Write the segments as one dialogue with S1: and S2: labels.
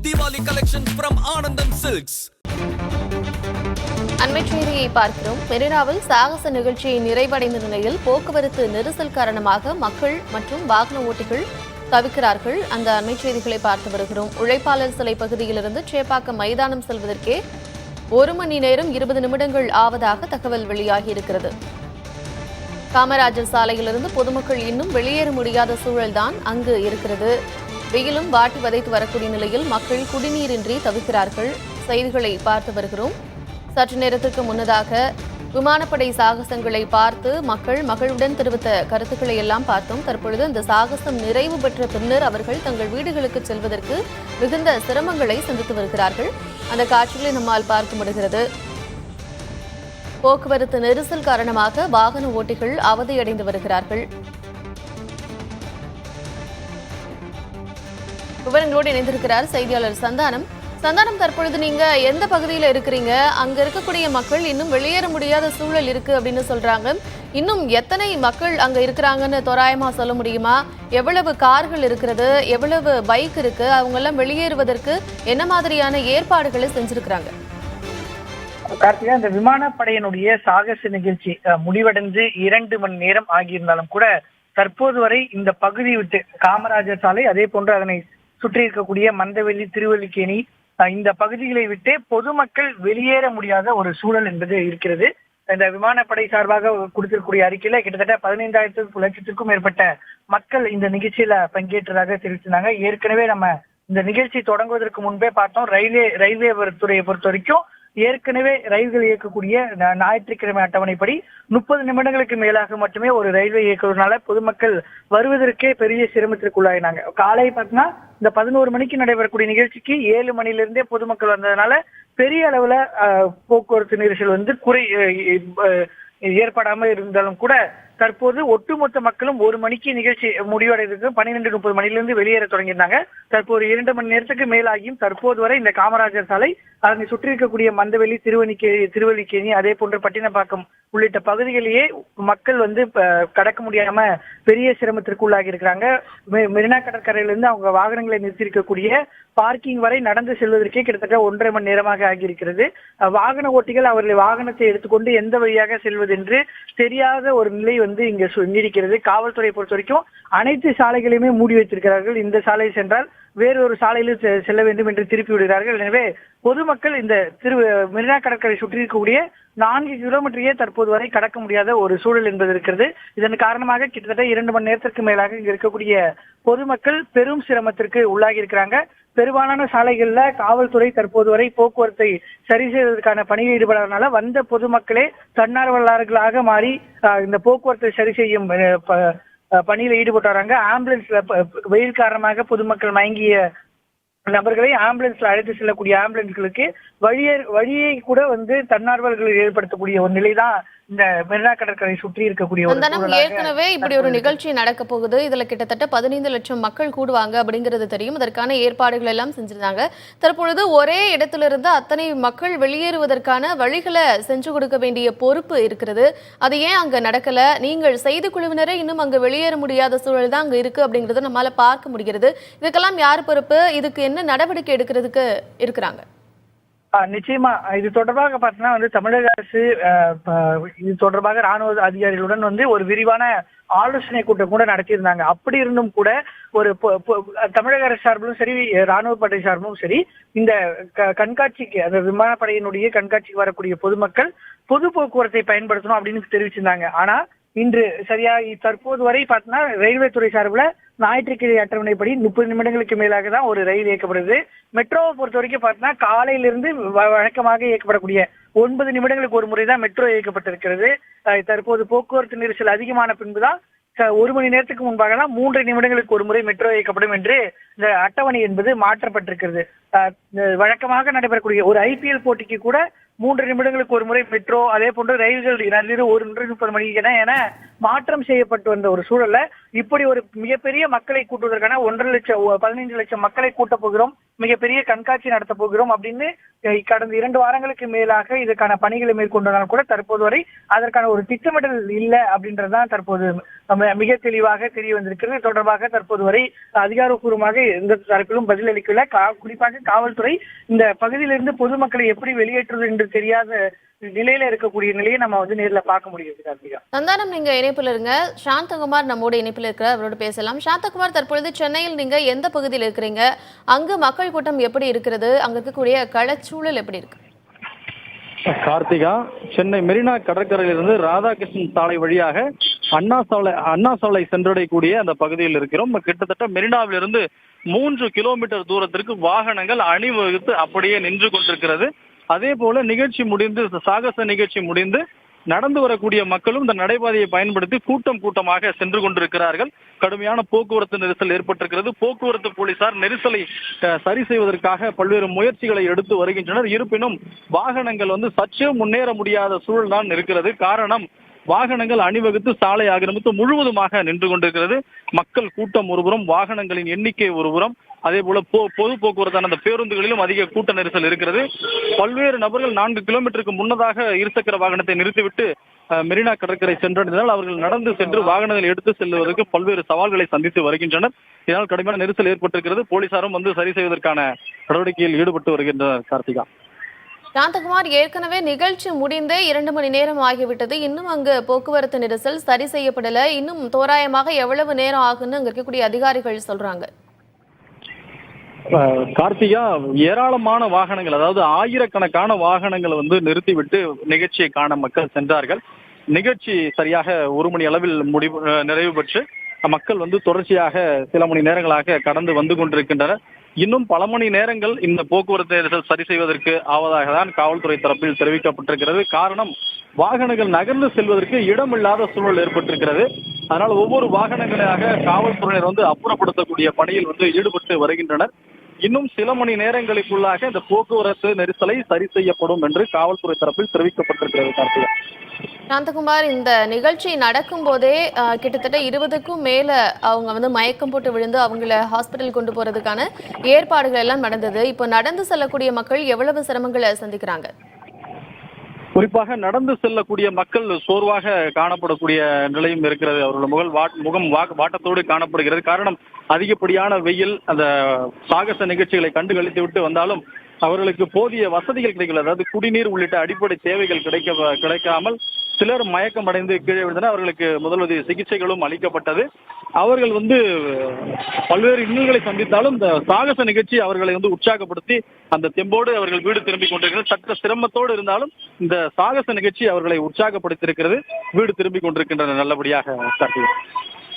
S1: Diwali collections from Anandam Silks.
S2: அண்மைச் செய்தியை பார்க்கிறோம். மெரினாவில் சாகச நிகழ்ச்சி நிறைவடைந்த நிலையில் போக்குவரத்து நெரிசல் காரணமாக மக்கள் மற்றும் வாகன ஓட்டிகள் தவிக்கிறார்கள். அந்த அண்மைச் செய்திகளை பார்த்து வருகிறோம். உழைப்பாளர் சிலை பகுதியிலிருந்து சேப்பாக்கம் மைதானம் செல்வதற்கே 1 மணி நேரம் 20 நிமிடங்கள் ஆவதாக தகவல் வெளியாகியிருக்கிறது. காமராஜர் சாலையிலிருந்து பொதுமக்கள் இன்னும் வெளியேற முடியாத சூழல்தான் அங்கு இருக்கிறது. வெயிலும் வாட்டி வதைத்து வரக்கூடிய நிலையில் மக்கள் குடிநீரின்றி தவிக்கிறார்கள். செய்திகளை பார்த்து வருகிறோம். சற்று நேரத்திற்கு முன்னதாக விமானப்படை சாகசங்களை பார்த்து மக்கள் மகிழ்வுடன் தெரிவித்த கருத்துக்களை எல்லாம் பார்த்தோம். தற்பொழுது இந்த சாகசம் நிறைவு பெற்ற பின்னர் அவர்கள் தங்கள் வீடுகளுக்கு செல்வதற்கு மிகுந்த சிரமங்களை சந்தித்து வருகிறார்கள். அந்த காட்சிகளை நம்மால் பார்க்க முடிகிறது. போக்குவரத்து நெரிசல் காரணமாக வாகன ஓட்டிகள் அவதியடைந்து வருகிறார்கள். விவரங்களோடு இணைந்திருக்கிறார் செய்தியாளர் சந்தானம். தற்பொழுது நீங்க எந்த பகுதியில இருக்கிறீங்க? அங்க இருக்கக்கூடிய மக்கள் இன்னும் வெளியேற முடியாத சூழல் இருக்கு அப்படின்னு சொல்றாங்க. இன்னும் எத்தனை மக்கள் அங்க இருக்கிறாங்கன்னு தோராயமா சொல்ல முடியுமா? எவ்வளவு கார்கள் இருக்கிறது, எவ்வளவு பைக் இருக்கு, அவங்க எல்லாம் வெளியேறுவதற்கு என்ன மாதிரியான ஏற்பாடுகளை செஞ்சிருக்கிறாங்க?
S3: கார்த்திகா, இந்த விமானப்படையினுடைய சாகச நிகழ்ச்சி முடிவடைந்து 2 மணி நேரம் ஆகியிருந்தாலும் கூட தற்போது வரை இந்த பகுதி விட்டு காமராஜர் சாலை, அதே போன்று அதனை சுற்றி இருக்கக்கூடிய மந்தவெளி, திருவல்லிக்கேணி இந்த பகுதிகளை விட்டு பொதுமக்கள் வெளியேற முடியாத ஒரு சூழல் என்பது இருக்கிறது. இந்த விமானப்படை சார்பாக கொடுத்திருக்கக்கூடிய அறிக்கையில கிட்டத்தட்ட 15,000 லட்சத்திற்கும் மேற்பட்ட மக்கள் இந்த நிகழ்ச்சியில பங்கேற்றதாக தெரிவிச்சிருந்தாங்க. ஏற்கனவே நம்ம இந்த நிகழ்ச்சி தொடங்குவதற்கு முன்பே பார்த்தோம், ரயில்வே துறையை பொறுத்த வரைக்கும் ஏற்கனவே ரயில்கள் இயக்கக்கூடிய ஞாயிற்றுக்கிழமை அட்டவணைப்படி 30 நிமிடங்களுக்கு மேலாக மட்டுமே ஒரு ரயில்வே இயக்குவதனால பொதுமக்கள் வருவதற்கே பெரிய சிரமத்திற்குள்ளாயினாங்க. காலை பார்த்தீங்கன்னா இந்த 11 மணிக்கு நடைபெறக்கூடிய நிகழ்ச்சிக்கு 7 மணிலிருந்தே பொதுமக்கள் வந்ததுனால பெரிய அளவுல போக்குவரத்து நெரிசல் ஏற்படாமல் இருந்தாலும் கூட தற்போது ஒட்டுமொத்த மக்களும் 1 மணிக்கு நிகழ்ச்சி முடிவடைவதற்கு 12:30 மணிலிருந்து வெளியேற தொடங்கியிருந்தாங்க. தற்போது 2 மணி நேரத்துக்கு மேலாகியும் தற்போது வரை இந்த காமராஜர் சாலை, அதனை சுற்றி இருக்கக்கூடிய மந்தவெளி, திருவல்லிக்கேணி, அதே போன்று பட்டினப்பாக்கம் உள்ளிட்ட பகுதிகளிலேயே மக்கள் கடக்க முடியாம பெரிய சிரமத்திற்கு உள்ளாகி இருக்கிறாங்க. மெரினா கடற்கரையிலிருந்து அவங்க வாகனங்களை நிறுத்தியிருக்கக்கூடிய பார்க்கிங் வரை நடந்து செல்வதற்கே கிட்டத்தட்ட 1.5 மணி நேரமாக ஆகியிருக்கிறது. வாகன ஓட்டிகள் அவர்கள் வாகனத்தை எடுத்துக்கொண்டு எந்த வழியாக செல்வது என்று தெரியாத ஒரு நிலை இங்க நீடிக்கிறது. காவல்துறையை பொறுத்த வரைக்கும் அனைத்து சாலைகளையுமே மூடி வைத்திருக்கிறார்கள். இந்த சாலை சென்றால் வேறொரு சாலையில் செல்ல வேண்டும் என்று திருப்பி விடுகிறார்கள். எனவே பொதுமக்கள் இந்த மெரினா கடற்கரை சுற்றி இருக்கக்கூடிய 4 கிலோமீட்டரையே தற்போது வரை கடக்க முடியாத ஒரு சூழல் என்பது இருக்கிறது. இதன் காரணமாக கிட்டத்தட்ட 2 மணி நேரத்திற்கு மேலாக இங்க இருக்கக்கூடிய பொதுமக்கள் பெரும் சிரமத்திற்கு உள்ளாகி இருக்கிறாங்க. பெரும்பாலான சாலைகள்ல காவல்துறை தற்போது வரை போக்குவரத்தை சரி செய்வதற்கான பணியில் ஈடுபடாதனால வந்த பொதுமக்களே தன்னார்வலர்களாக மாறி இந்த போக்குவரத்தை சரி செய்யும் பணியில ஈடுபட்டு வராங்க. ஆம்புலன்ஸ்ல வெயில் காரணமாக பொதுமக்கள் மயங்கிய நபர்களை ஆம்புலன்ஸ்ல அழைத்து செல்லக்கூடிய ஆம்புலன்ஸ்களுக்கு வழியை கூட தன்னார்வலர்கள் ஏற்படுத்தக்கூடிய ஒரு நிலைதான் இந்த மெரினா கடற்கரை சுற்றி இருக்கக்கூடிய
S2: ஏற்கனவே இப்படி ஒரு நிகழ்ச்சி நடக்க போகுது. இதுல கிட்டத்தட்ட 15 லட்சம் மக்கள் கூடுவாங்க அப்படிங்கிறது தெரியும். அதற்கான ஏற்பாடுகள் எல்லாம் செஞ்சிருந்தாங்க. தற்பொழுது ஒரே இடத்திலிருந்து அத்தனை மக்கள் வெளியேறுவதற்கான வழிகளை செஞ்சு கொடுக்க வேண்டிய பொறுப்பு இருக்கிறது. அது ஏன் அங்க நடக்கல? நீங்கள் செய்தி குழுவினரை இன்னும் அங்க வெளியேற முடியாத சூழல் தான் அங்க இருக்கு அப்படிங்கறத நம்மளால பார்க்க முடிகிறது. இதுக்கெல்லாம் யார் பொறுப்பு? இதுக்கு என்ன நடவடிக்கை எடுக்கிறதுக்கு இருக்கிறாங்க?
S3: நிச்சயமா இது தொடர்பாக பார்த்தீங்கன்னா தமிழக அரசு இது தொடர்பாக ராணுவ அதிகாரிகளுடன் ஒரு விரிவான ஆலோசனை கூட்டம் கூட நடத்தியிருந்தாங்க. அப்படி இருந்தும் கூட ஒரு தமிழக அரசு சார்பிலும் சரி, ராணுவ படை சார்பிலும் சரி, இந்த கண்காட்சிக்கு, அந்த விமானப்படையினுடைய கண்காட்சிக்கு வரக்கூடிய பொதுமக்கள் பொது போக்குவரத்தை பயன்படுத்தணும் அப்படின்னு தெரிவிச்சிருந்தாங்க. ஆனா இன்று தற்போது வரை பார்த்தீங்கன்னா ரயில்வே துறை சார்பில் ஞாயிற்றுக்கிழமை அட்டவணைப்படி 30 நிமிடங்களுக்கு மேலாக தான் ஒரு ரயில் இயக்கப்படுது. மெட்ரோவை பொறுத்த வரைக்கும் பார்த்தீங்கன்னா காலையிலிருந்து வழக்கமாக இயக்கப்படக்கூடிய 9 நிமிடங்களுக்கு ஒரு முறை தான் மெட்ரோ இயக்கப்பட்டிருக்கிறது. தற்போது போக்குவரத்து நெரிசல் அதிகமான பின்புதான் 1 மணி நேரத்துக்கு முன்பாக தான் 3 நிமிடங்களுக்கு ஒரு முறை மெட்ரோ இயக்கப்படும் என்று இந்த அட்டவணை என்பது மாற்றப்பட்டிருக்கிறது. வழக்கமாக நடைபெறக்கூடிய ஒரு IPL போட்டிக்கு கூட 3 நிமிடங்களுக்கு ஒரு முறை மெட்ரோ, அதே போன்று ரயில்கள் நள்ளிரவு 1:30 மணிக்கு என மாற்றம் செய்யப்பட்டு வந்த ஒரு சூழல்ல இப்படி ஒரு மிகப்பெரிய மக்களை கூட்டுவதற்கான 15 லட்சம் மக்களை கூட்டப் போகிறோம், மிகப்பெரிய கண்காட்சி நடத்த போகிறோம் அப்படின்னு கடந்த 2 வாரங்களுக்கு மேலாக இதற்கான பணிகளை மேற்கொண்டதால் கூட தற்போது வரை அதற்கான ஒரு திட்டமிடல் இல்லை அப்படின்றதுதான் தற்போது மிக தெளிவாக தெரிய வந்திருக்கிறது. தொடர்பாக தற்போது வரை அதிகாரப்பூர்வமாக எந்த தரப்பிலும் பதில் அளிக்கல. குறிப்பாக காவல்துறை இந்த பகுதியிலிருந்து பொதுமக்களை எப்படி வெளியேற்றுவது என்று தெரியாத நிலையில இருக்கக்கூடிய நிலையை நம்ம நேர்ல பார்க்க முடியுது. கார்த்திகா,
S2: சந்தானம், நீங்க இணைப்பில் இருங்க. சாந்தகுமார் நம்மோட இணைப்பில் இருக்கிறார், அவரோட பேசலாம். சாந்தகுமார், தற்பொழுது சென்னையில் நீங்க எந்த பகுதியில் இருக்கிறீங்க? அங்கு மக்கள் கூட்டம் எப்படி இருக்கிறது? அங்க இருக்கக்கூடிய களச்சூழல் எப்படி இருக்கு?
S4: கார்த்திகா, சென்னை மெரினா கடற்கரையிலிருந்து ராதாகிருஷ்ணன் சாலை வழியாக அண்ணா சாலை சென்றடையக்கூடிய அந்த பகுதியில் இருக்கிறோம். கிட்டத்தட்ட மெரினாவிலிருந்து 3 கிலோமீட்டர் தூரத்திற்கு வாகனங்கள் அணிவகுத்து அப்படியே நின்று கொண்டிருக்கிறது. அதே போல நிகழ்ச்சி முடிந்து, சாகச நிகழ்ச்சி முடிந்து நடந்து வரக்கூடிய மக்களும் இந்த நடைபாதையை பயன்படுத்தி கூட்டமாக சென்று கொண்டிருக்கிறார்கள். கடுமையான போக்குவரத்து நெரிசல் ஏற்பட்டிருக்கிறது. போக்குவரத்து போலீசார் நெரிசலை சரி செய்வதற்காக பல்வேறு முயற்சிகளை எடுத்து வருகின்றனர். இருப்பினும் வாகனங்கள் சற்று முன்னேற முடியாத சூழல் தான் இருக்கிறது. காரணம், வாகனங்கள் அணிவகுத்து சாலை ஆக்கிரமித்து முழுவதுமாக நின்று கொண்டிருக்கிறது. மக்கள் கூட்டம் ஒருபுறம், வாகனங்களின் எண்ணிக்கை ஒருபுறம், அதே போல பொது போக்குவரத்தான அந்த பேருந்துகளிலும் அதிக கூட்ட நெரிசல் இருக்கிறது. பல்வேறு நபர்கள் 4 கிலோமீட்டருக்கு முன்னதாக இருசக்கர வாகனத்தை நிறுத்திவிட்டு மெரினா கடற்கரை சென்றடைந்தால் அவர்கள் நடந்து சென்று வாகனங்களை எடுத்து செல்வதற்கு பல்வேறு சவால்களை சந்தித்து வருகின்றனர். இதனால் கடுமையான நெரிசல் ஏற்பட்டிருக்கிறது. போலீசாரும் சரி செய்வதற்கான நடவடிக்கையில் ஈடுபட்டு வருகின்றனர். கார்த்திகா,
S2: சாந்தகுமார், ஏற்கனவே நிகழ்ச்சி முடிந்தே 2 மணி நேரம் ஆகிவிட்டது. இன்னும் அங்கு போக்குவரத்து நெரிசல் சரி செய்யப்படல. இன்னும் தோராயமாக எவ்வளவு நேரம் ஆகுன்னு அங்க இருக்கக்கூடிய அதிகாரிகள் சொல்றாங்க?
S4: கார்த்திகா, ஏராளமான வாகனங்கள், அதாவது ஆயிரக்கணக்கான வாகனங்கள் நிறுத்திவிட்டு நிகழ்ச்சியை காண மக்கள் சென்றார்கள். நிகழ்ச்சி சரியாக 1 மணி அளவில் நிறைவு பெற்று மக்கள் தொடர்ச்சியாக சில மணி நேரங்களாக கடந்து வந்து கொண்டிருக்கின்றனர். இன்னும் பல மணி நேரங்கள் இந்த போக்குவரத்து நெரிசல் சரி செய்வதற்கு ஆவதாக தான் காவல்துறை தரப்பில் தெரிவிக்கப்பட்டிருக்கிறது. காரணம், வாகனங்கள் நகர்ந்து செல்வதற்கு இடமில்லாத சூழல் ஏற்பட்டிருக்கிறது. அதனால் ஒவ்வொரு வாகனங்களாக காவல்துறையினர் அப்புறப்படுத்தக்கூடிய பணியில் ஈடுபட்டு வருகின்றனர். இன்னும் சில மணி நேரங்களுக்குள்ளாக இந்த போக்குவரத்து நெரிசலை சரி செய்யப்படும் என்று காவல்துறை தரப்பில் தெரிவிக்கப்பட்டிருக்கிறது. கார்த்திகா,
S2: சாந்தகுமார், இந்த நிகழ்ச்சி நடக்கும் போதே கிட்டத்தட்ட 20க்கும் மேல அவங்க மயக்கம் போட்டு விழுந்து அவங்கள ஹாஸ்பிட்டல் கொண்டு போறதுக்கான ஏற்பாடுகள் எல்லாம் நடந்தது. இப்போ நடந்து செல்லக்கூடிய மக்கள் எவ்வளவு சிரமங்களை சந்திக்கிறாங்க?
S4: குறிப்பாக நடந்து செல்லக்கூடிய மக்கள் சோர்வாக காணப்படக்கூடிய நிலையும் இருக்கிறது. அவர்கள் முகம் வாட்டத்தோடு காணப்படுகிறது. காரணம், அதிகப்படியான வெயில் அந்த சாகச நிகழ்ச்சிகளை கண்டு கழித்து விட்டு வந்தாலும் அவர்களுக்கு போதிய வசதிகள் கிடைக்கல. அதாவது குடிநீர் உள்ளிட்ட அடிப்படை தேவைகள் கிடைக்காமல் சிலர் மயக்கம் அடைந்து கீழே விழுந்தனர். அவர்களுக்கு முதலுதவி சிகிச்சைகளும் அளிக்கப்பட்டது. அவர்கள் பல்வேறு இன்னல்களை சந்தித்தாலும் இந்த சாகச நிகழ்ச்சி அவர்களை உற்சாகப்படுத்தி அந்த தெம்போடு அவர்கள் வீடு திரும்பிக் கொண்டிருக்கிறது. சற்று சிரமத்தோடு இருந்தாலும் இந்த சாகச நிகழ்ச்சி அவர்களை உற்சாகப்படுத்தியிருக்கிறது. வீடு திரும்பிக் கொண்டிருக்கின்றனர் நல்லபடியாக.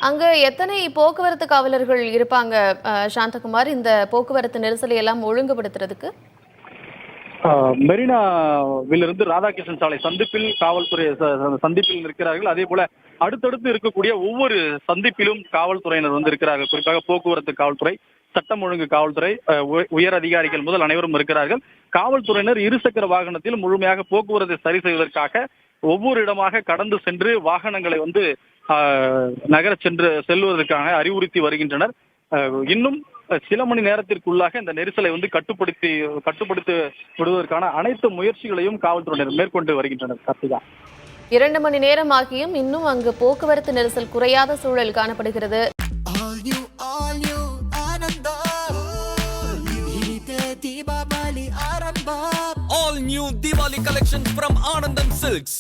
S2: அங்க எத்தனை போக்குவரத்து காவலர்கள் இருப்பாங்க சாந்தகுமார், இந்த போக்குவரத்து நெரிசலை எல்லாம் ஒழுங்குபடுத்துறதுக்கு?
S4: மெரினாவிலிருந்து ராதாகிருஷ்ணன் சாலை சந்திப்பில் காவல்துறை சந்திப்பில் இருக்கிறார்கள். அதே போல அடுத்தடுத்து இருக்கக்கூடிய ஒவ்வொரு சந்திப்பிலும் காவல்துறையினர் இருக்கிறார்கள். குறிப்பாக போக்குவரத்து காவல்துறை, சட்டம் ஒழுங்கு காவல்துறை, உயர் அதிகாரிகள் முதல் அனைவரும் இருக்கிறார்கள். காவல்துறையினர் இருசக்கர வாகனத்தில் முழுமையாக போக்குவரத்தை சரி செய்வதற்காக ஒவ்வொரு இடமாக கடந்து சென்று வாகனங்களை நகர செல்வதற்காக அறிவுறுத்தி வருகின்றனர். இன்னும் சில மணி நேரத்திற்குள்ளாக இந்த நெரிசலை கட்டுப்படுத்தி விடுவதற்கான அனைத்து முயற்சிகளையும் காவல்துறையினர் மேற்கொண்டு வருகின்றனர். கார்த்திகா,
S2: 2 மணி நேரம் ஆகியும் இன்னும் அங்கு போக்குவரத்து நெரிசல் குறையாத சூழல் காணப்படுகிறது.
S1: All new Diwali collections from Anand and Silks.